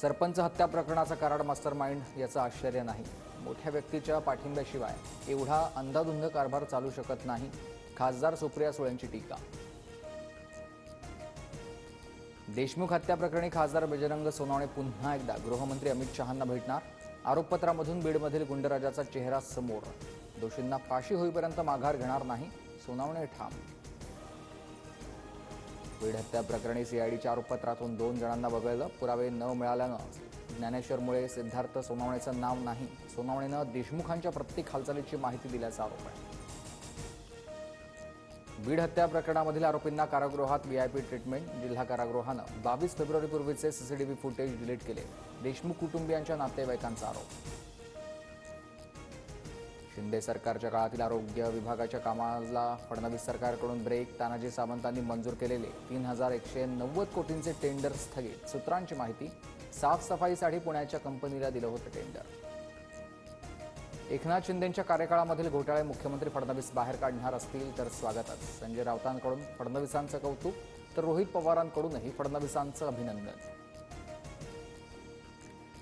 सरपंच हत्या प्रकरणाचा कराड मास्टरमाइंड याचं आश्चर्य नाही. मोठ्या व्यक्तीच्या पाठिंब्याशिवाय एवढा अंधाधुंद कारभार चालू शकत नाही. खासदार सुप्रिया सुळेंची टीका. देशमुख हत्या प्रकरणी खासदार बजरंग सोनवणे पुन्हा एकदा गृहमंत्री अमित शहांना भेटणार. आरोपपत्रामधून बीडमधील गुंडराजाचा चेहरा समोर. दोषींना फाशी होईपर्यंत माघार घेणार नाही, सोनवणे ठाम. बीड हत्या प्रकरणी सीआयडीच्या आरोपपत्रातून 2 जणांना वगळलं. पुरावे न मिळाल्यानं ज्ञानेश्वर मुळे, सिद्धार्थ सोनवणेचं नाव नाही. सोनवणेनं देशमुखांच्या प्रत्येक हालचालीची माहिती दिल्याचा आरोप आहे. बीड हत्या प्रकरणामधील आरोपींना कारागृहात व्हीआयपी ट्रीटमेंट. जिल्हा कारागृहानं 22 फेब्रुवारीपूर्वीचे सीसीटीव्ही फुटेज डिलीट केले. देशमुख कुटुंबियांच्या नातेवाईकांचा आरोप. शिंदे सरकारच्या काळातील आरोग्य विभागाच्या कामाला फडणवीस सरकारकडून ब्रेक. तानाजी सावंतांनी मंजूर केलेले 3190 कोटींचे टेंडर स्थगित. सूत्रांची माहिती. साफसफाईसाठी पुण्याच्या कंपनीला दिलं होतं टेंडर. एकनाथ शिंदेंच्या कार्यकाळामधील घोटाळे मुख्यमंत्री फडणवीस बाहेर काढणार असतील तर स्वागतच. संजय राऊतांकडून फडणवीसांचं कौतुक तर रोहित पवारांकडूनही फडणवीसांचं अभिनंदन.